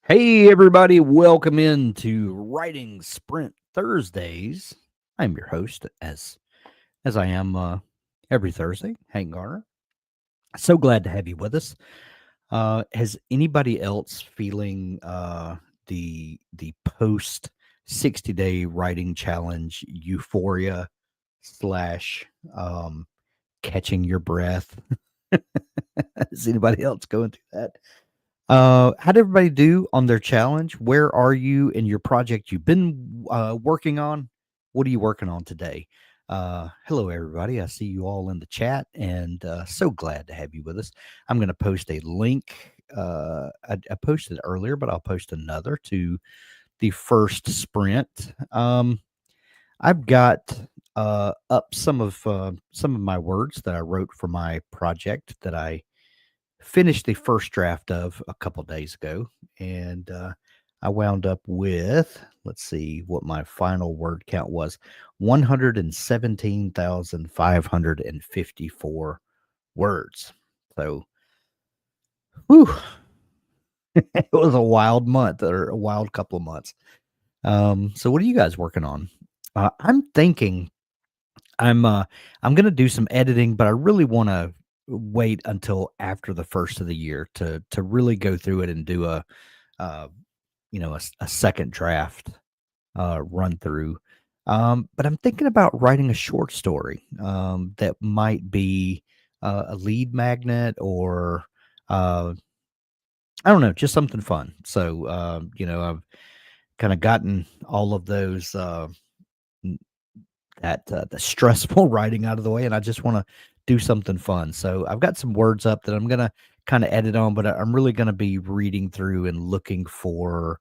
Hey everybody, welcome into Writing Sprint Thursdays. I'm your host as I am every Thursday, Hank Garner. So glad to have you with us. Has anybody else feeling the post 60-day writing challenge euphoria slash um, catching your breath? Is anybody else going through that? How'd everybody do on their challenge? Where are you in your project you've been working on? What are you working on today? Hello, everybody. I see you all in the chat and so glad to have you with us. I'm going to post a link. I posted earlier, but I'll post another to the first sprint. I've got up some of my words that I wrote for my project that I finished the first draft of a couple days ago, and I wound up with, let's see what my final word count was, 117,554 words. So, whew, it was a wild month or a wild couple of months. So what are you guys working on? I'm thinking I'm uh I'm gonna do some editing, but I really want to wait until after the first of the year to really go through it and do uh a second draft run through. But I'm thinking about writing a short story that might be a lead magnet or uh, I don't know, just something fun. So I've kind of gotten all of those the stressful writing out of the way, and I just want to do something fun. So I've got some words up that I'm gonna kind of edit on, but I'm really gonna be reading through and looking for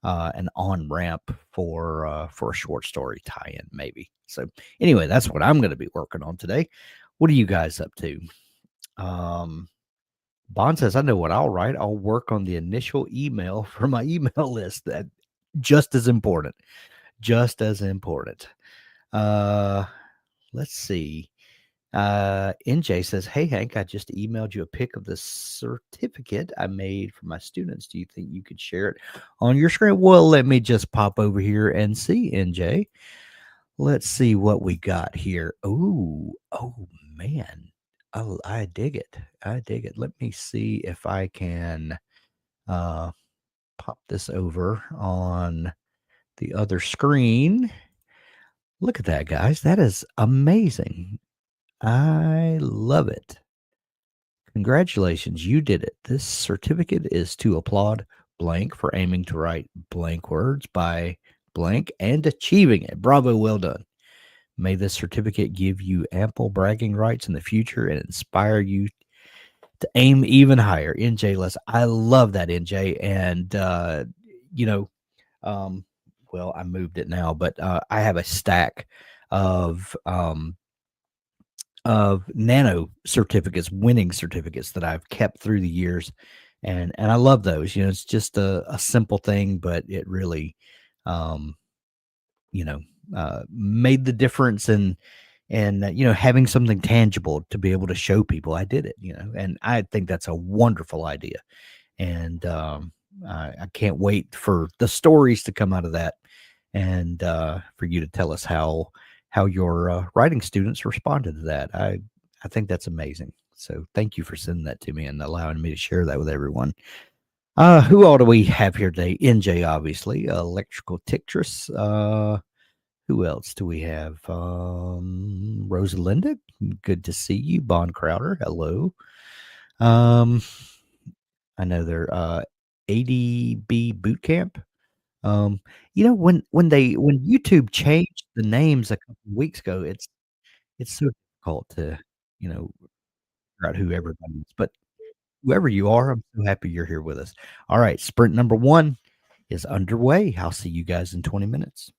an on ramp for a short story tie-in, maybe. So anyway, that's what I'm gonna be working on today. What are you guys up to? Um, Bond says, I know what I'll write. I'll work on the initial email for my email list. That just as important. Just as important. Uh Let's see. NJ says, Hey, Hank, I just emailed you a pic of the certificate I made for my students. Do you think you could share it on your screen? Well, let me just pop over here and see, NJ. Let's see what we got here. Oh, man. Oh, I dig it. I dig it. Let me see if I can uh, pop this over on the other screen. Look at that, guys. That is amazing. I love it. Congratulations, you did it. This certificate is to applaud blank for aiming to write blank words by blank and achieving it. Bravo, well done. May this certificate give you ample bragging rights in the future and inspire you to aim even higher. NJ Les, I love that, NJ. And you know, um, well, I moved it now, but I have a stack of nano certificates, winning certificates that I've kept through the years, and I love those. It's just a simple thing, but it really, um, you know, made the difference and having something tangible to be able to show people I did it. And I think that's a wonderful idea, and I can't wait for the stories to come out of that, and for you to tell us how your writing students responded to that. I think that's amazing. So thank you for sending that to me and allowing me to share that with everyone. Who all do we have here today? NJ, obviously, electrical tictress. Who else do we have? Rosalinda, good to see you. Bon Crowder, hello. Um, I know they're ADB Boot Camp. Um, when YouTube changed the names a couple of weeks ago, it's so difficult to, you know, figure out who everybody is, but whoever you are, I'm so happy you're here with us. All right, sprint number 1 is underway. I'll see you guys in 20 minutes.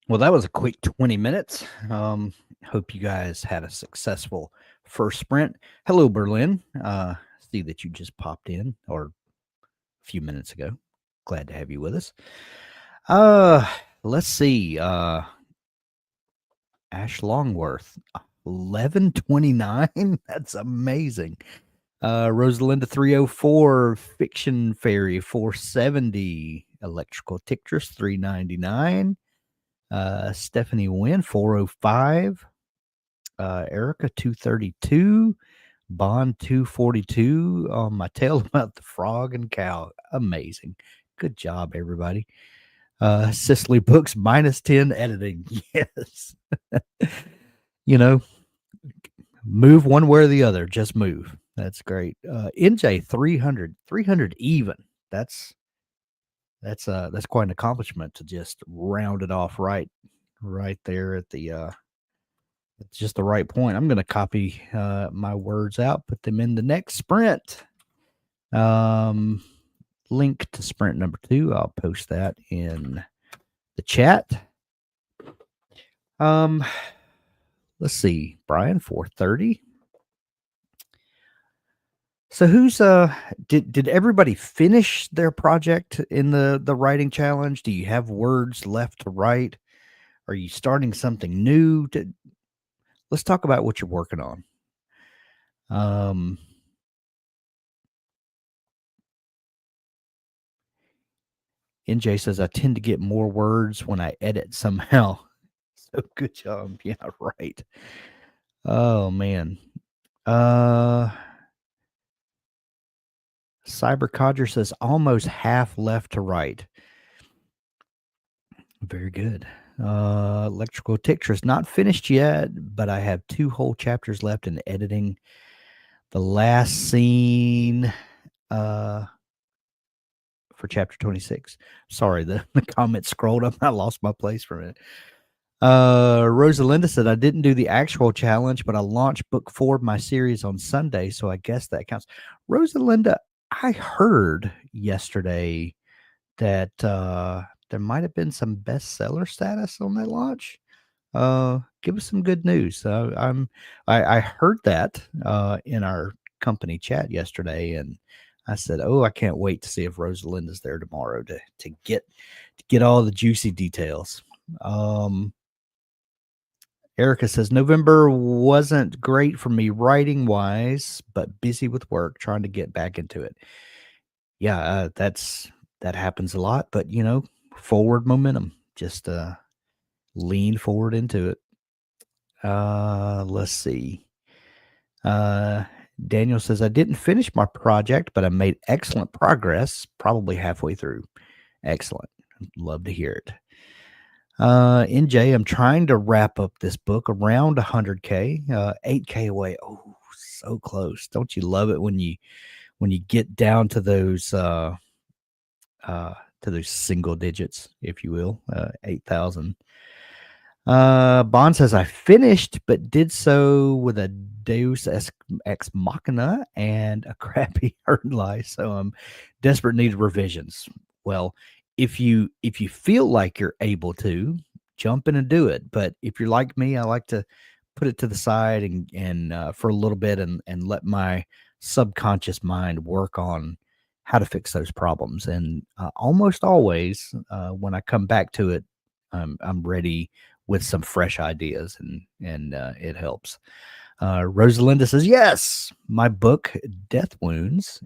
Well, that was a quick 20 minutes. Hope you guys had a successful first sprint. Hello, Berlin. See that you just popped in or a few minutes ago. Glad to have you with us. Uh, let's see. Ash Longworth, 1129. That's amazing. Rosalinda 304, Fiction Fairy 470, Electrical Tictress 399. Stephanie Wynn 405. Erica 232, Bond 242 on my tale about the frog and cow. Amazing. Good job, everybody. Cicely Books -10 editing. Yes. You know, move one way or the other. Just move. That's great. NJ 300 even. That's that's quite an accomplishment to just round it off right there at the it's just the right point. I'm going to copy my words out, put them in the next sprint. Um, link to sprint number 2. I'll post that in the chat. Um, let's see, Brian 430. So who's did everybody finish their project in the writing challenge? Do you have words left to write? Are you starting something new? Let's talk about what you're working on. NJ says I tend to get more words when I edit somehow. So good job. Yeah, right. Oh man. Cyber Codger says almost half left to write. Very good. Electrical Tictress not finished yet, but I have 2 whole chapters left in editing. The last scene for chapter 26. Sorry, the comment scrolled up. I lost my place for a minute. Rosalinda said, I didn't do the actual challenge, but I launched book 4 of my series on Sunday, so I guess that counts. Rosalinda, I heard yesterday that there might have been some bestseller status on that launch. Give us some good news. I heard that in our company chat yesterday, and I said, "Oh, I can't wait to see if Rosalinda's there tomorrow to get all the juicy details." Erica says November wasn't great for me writing wise, but busy with work, trying to get back into it. Yeah, that happens a lot, but forward momentum. Just lean forward into it. Let's see. Daniel says I didn't finish my project, but I made excellent progress, probably halfway through. Excellent. Love to hear it. NJ, I'm trying to wrap up this book around 100K, 8K away. Oh, so close. Don't you love it when you get down to those single digits, if you will, 8,000. Bond says I finished, but did so with a Deus ex machina and a crappy hurt life. So I'm desperate need of revisions. Well, if you feel like you're able to jump in and do it, but if you're like me, I like to put it to the side and for a little bit and let my subconscious mind work on how to fix those problems. And almost always, when I come back to it, I'm ready with some fresh ideas, and it helps. Rosalinda says, yes, my book, Death Wounds.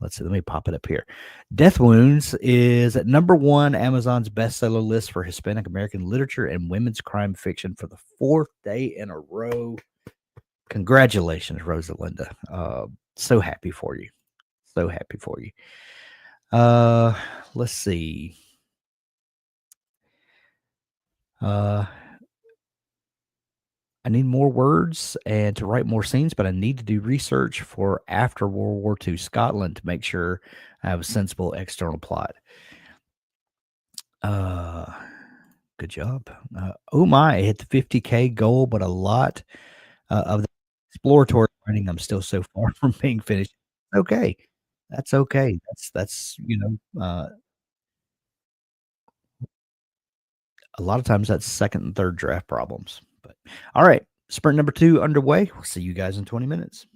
Let's see, let me pop it up here. Death Wounds is at #1 Amazon's bestseller list for Hispanic American literature and women's crime fiction for the 4th day in a row. Congratulations, Rosalinda. So happy for you. So happy for you. Let's see. I need more words and to write more scenes, but I need to do research for after World War II Scotland to make sure I have a sensible external plot. Good job. Oh my, I hit the 50K goal, but a lot of the exploratory writing, I'm still so far from being finished. Okay. That's okay. That's A lot of times that's second and third draft problems. But all right, sprint number 2 underway. We'll see you guys in 20 minutes.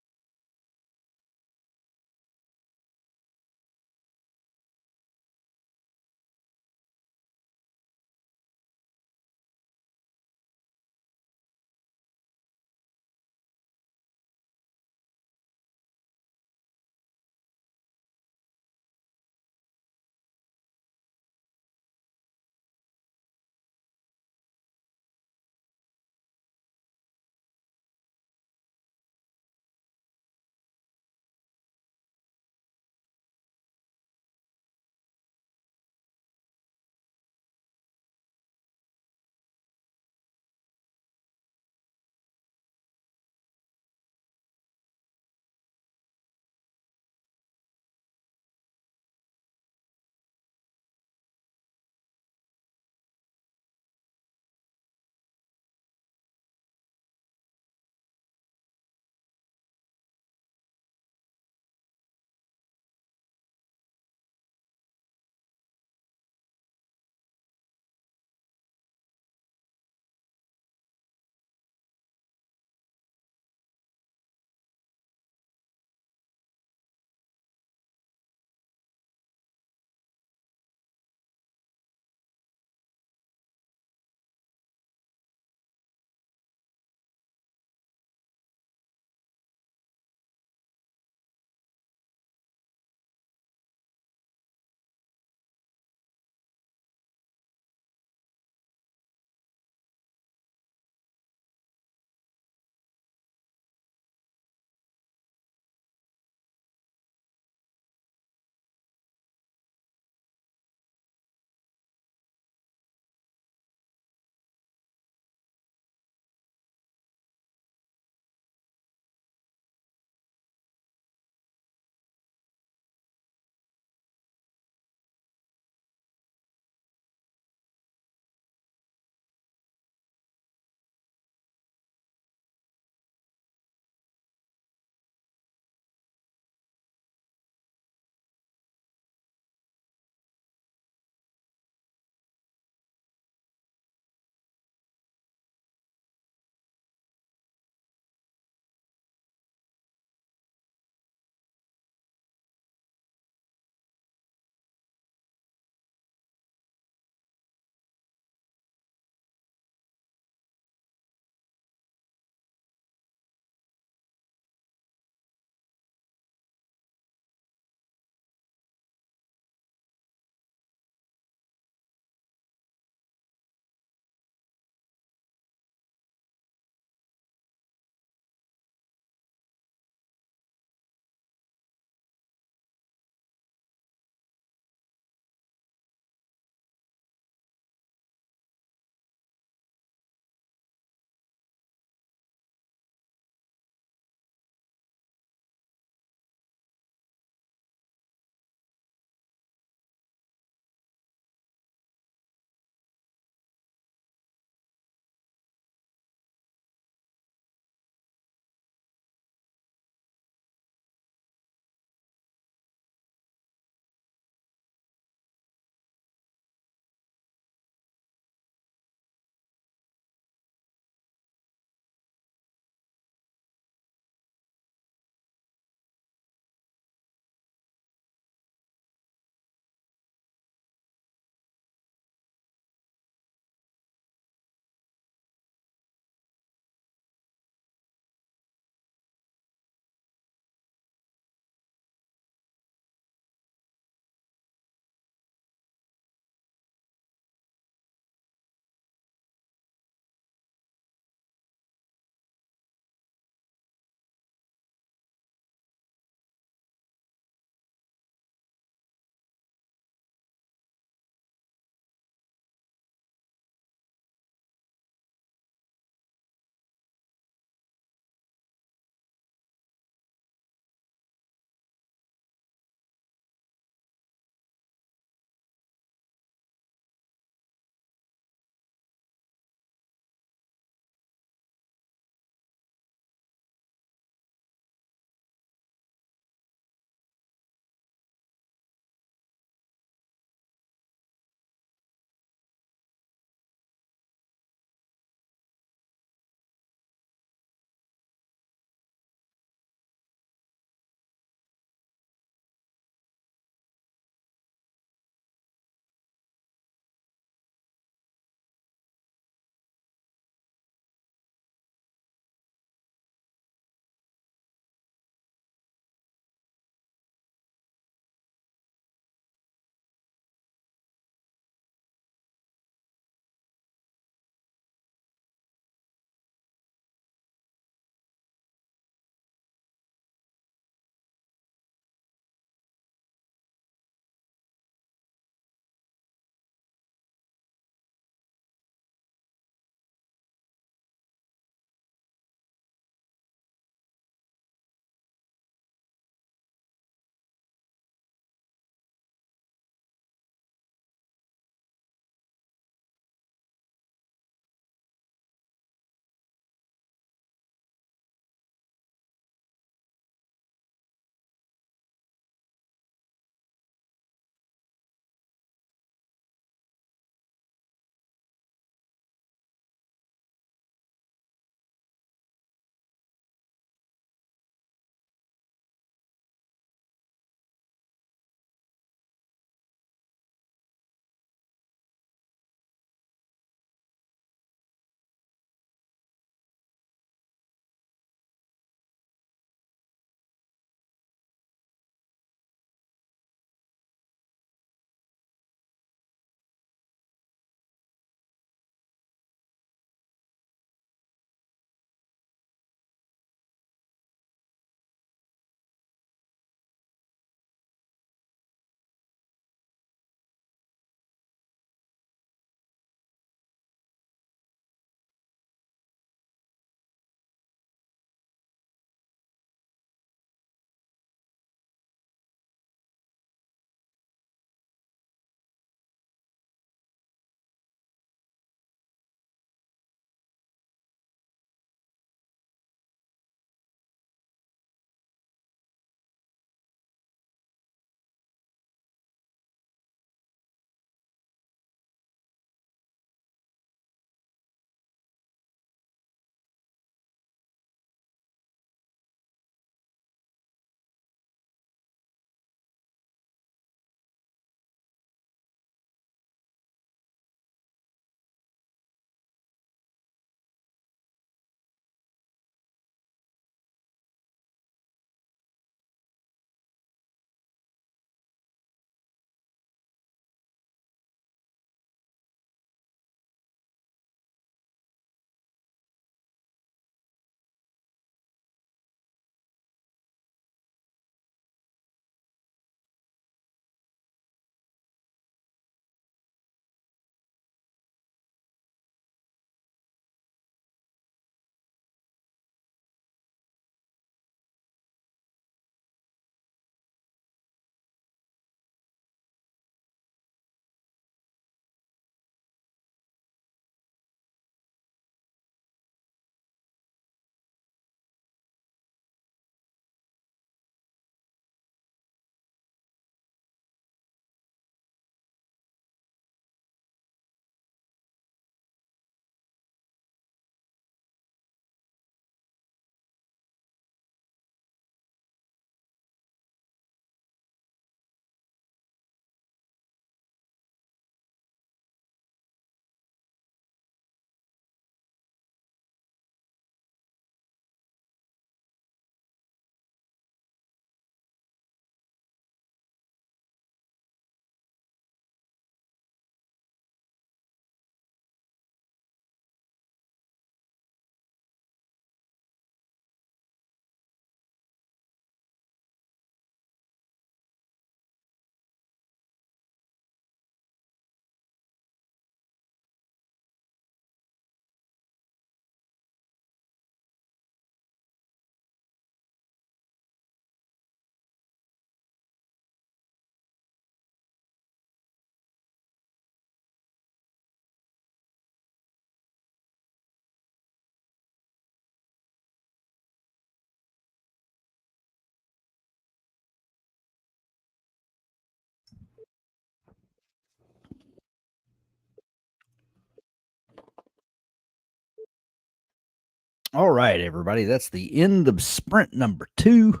All right, everybody. That's the end of sprint number 2.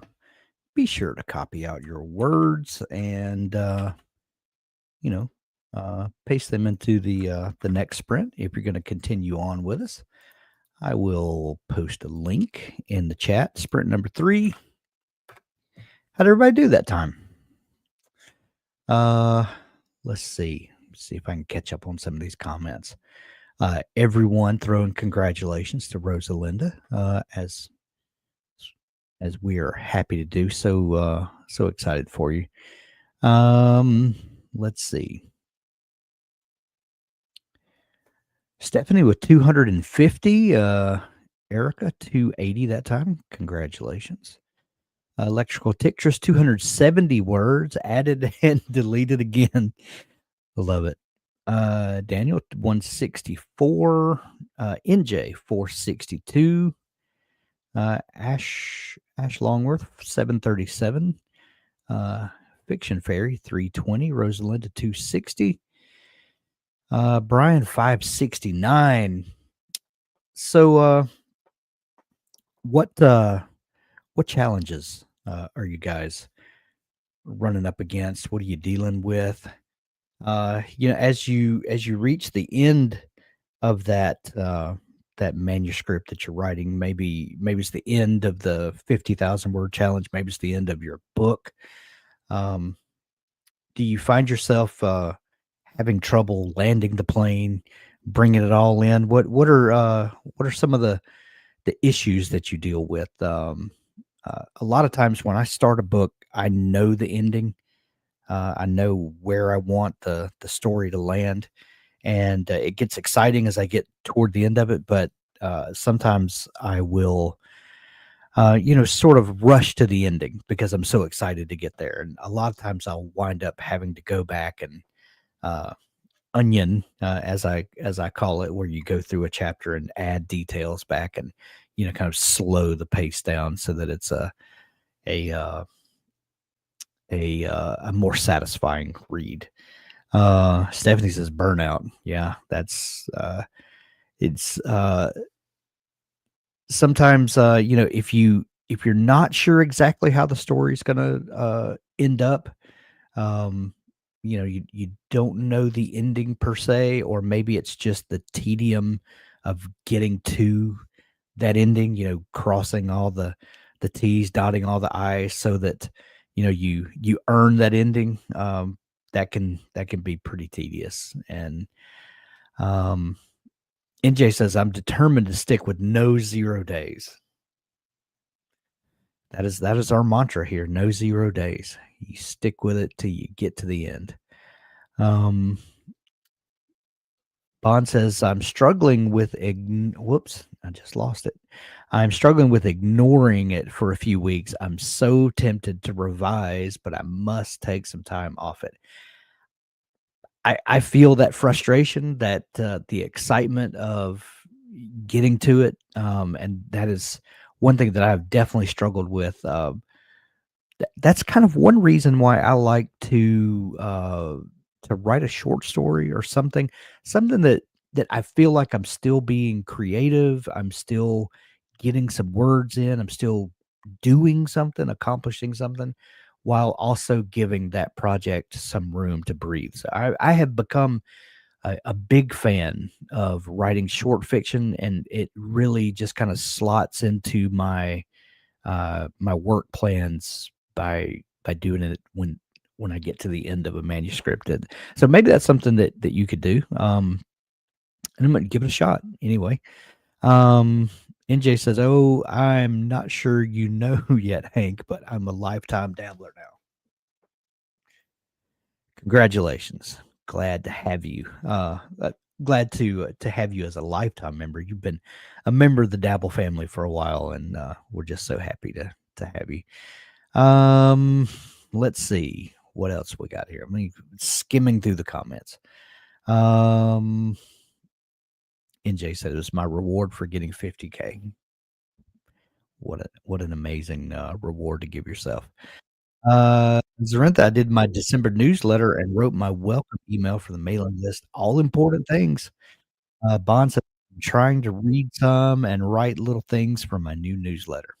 Be sure to copy out your words and you know, paste them into the next sprint if you're going to continue on with us. I will post a link in the chat. Sprint number 3. How'd everybody do that time? Uh, let's see. See if I can catch up on some of these comments. Everyone throwing congratulations to Rosalinda, as we are happy to do so. So excited for you. Let's see. Stephanie with 250. Erica 280 that time. Congratulations. Electrical Tictress 270 words added and deleted again. Love it. Daniel 164. NJ 462. Ash Longworth 737. Fiction Fairy 320. Rosalinda 260. Brian 569. So what challenges are you guys running up against? What are you dealing with? As you reach the end of that manuscript that you're writing, maybe it's the end of the 50,000 word challenge, maybe it's the end of your book. Um, do you find yourself having trouble landing the plane, bringing it all in? What are some of the issues that you deal with? A lot of times when I start a book, I know the ending. I know where I want the story to land, and it gets exciting as I get toward the end of it. But sometimes I will, sort of rush to the ending because I'm so excited to get there. And a lot of times I'll wind up having to go back and uh, onion, as I call it, where you go through a chapter and add details back and kind of slow the pace down so that it's a uh, a more satisfying read. Stephanie says burnout. Yeah, that's it's sometimes if you're not sure exactly how the story's gonna end up, um, you don't know the ending per se, or maybe it's just the tedium of getting to that ending, crossing all the T's, dotting all the I's so that, you earn that ending. That can be pretty tedious. And um, NJ says, I'm determined to stick with no 0 days. That is our mantra here. No 0 days. You stick with it till you get to the end. Um, Bond says, I'm struggling with whoops, I just lost it. I'm struggling with ignoring it for a few weeks. I'm so tempted to revise, but I must take some time off it. I feel that frustration, that the excitement of getting to it, and that is one thing that I've definitely struggled with. That's kind of one reason why I like to write a short story or something that I feel like I'm still being creative, I'm still getting some words in, I'm still doing something, accomplishing something, while also giving that project some room to breathe. So I have become a big fan of writing short fiction, and it really just kind of slots into my work plans by doing it when I get to the end of a manuscript. And so maybe that's something that you could do. And I'm gonna give it a shot anyway. NJ says, "Oh, I'm not sure you know yet, Hank, but I'm a lifetime dabbler now. Congratulations! Glad to have you. Glad to have you as a lifetime member. You've been a member of the Dabble family for a while, and we're just so happy to have you. Um, let's see what else we got here. I'm skimming through the comments. Um, NJ said it was my reward for getting 50K. What an amazing reward to give yourself. Zarentha, I did my December newsletter and wrote my welcome email for the mailing list. All important things. Bond said Trying to read some and write little things for my new newsletter.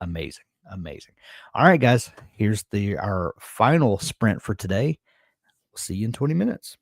Amazing, amazing. All right, guys, here's the our final sprint for today. We'll see you in 20 minutes.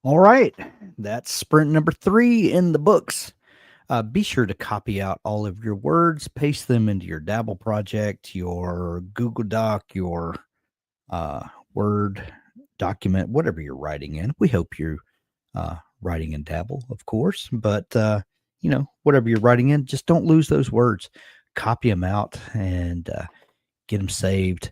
All right. That's sprint number 3 in the books. Be sure to copy out all of your words, paste them into your Dabble project, your Google Doc, your uh, Word document, whatever you're writing in. We hope you're writing in Dabble, of course, but whatever you're writing in, just don't lose those words. Copy them out and get them saved.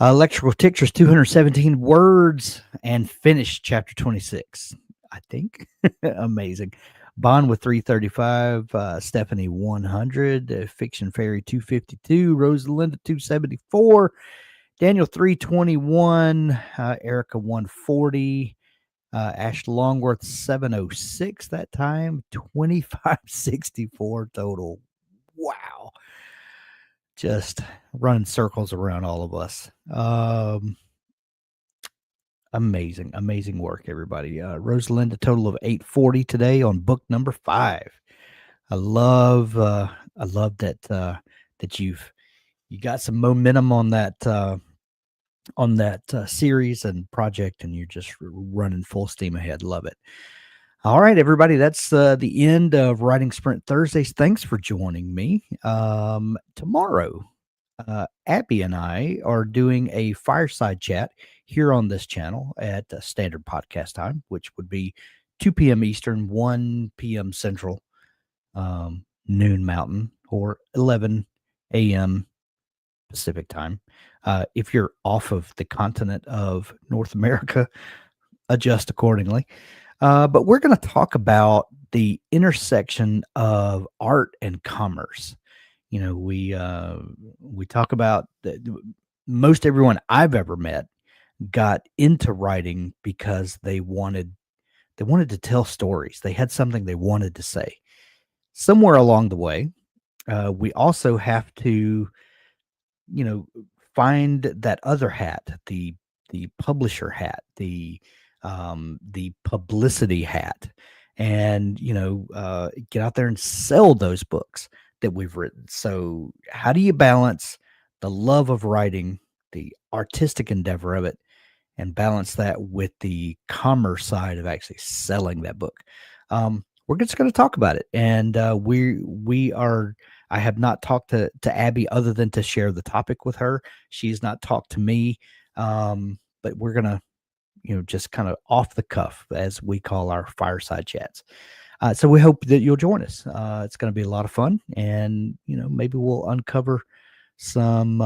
Electrical Pictures, 217 words, and finished chapter 26, I think. Amazing. Bond with 335, Stephanie 100, Fiction Fairy 252, Rosalinda 274, Daniel 321, Erica 140, Ash Longworth 706 that time, 2564 total. Wow. Just running circles around all of us. Amazing work, everybody. Rosalind, a total of 840 today on book number 5. I love that you got some momentum on that series and project, and you're just running full steam ahead. Love it. All right, everybody, that's the end of Writing Sprint Thursdays. Thanks for joining me. Tomorrow, Abby and I are doing a fireside chat here on this channel at standard podcast time, which would be 2 p.m. Eastern, 1 p.m. Central, noon Mountain, or 11 a.m. Pacific time. If you're off of the continent of North America, adjust accordingly. But we're going to talk about the intersection of art and commerce. We talk about most everyone I've ever met got into writing because they wanted to tell stories. They had something they wanted to say. Somewhere along the way, we also have to, you know, find that other hat, the publisher hat, the publicity hat, and get out there and sell those books that we've written. So how do you balance the love of writing, the artistic endeavor of it, and balance that with the commerce side of actually selling that book? We're just going to talk about it, and we are. I have not talked to Abby other than to share the topic with her. She's not talked to me, but we're gonna just kind of off the cuff, as we call our fireside chats. So we hope that you'll join us. It's going to be a lot of fun, and maybe we'll uncover some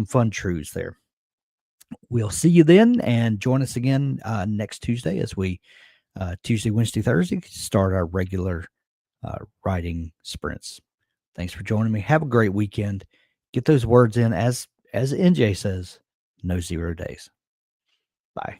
fun truths there. We'll see you then, and join us again next Tuesday as we Tuesday, Wednesday, Thursday start our regular writing sprints. Thanks for joining me. Have a great weekend. Get those words in, as NJ says, no 0 days. Bye.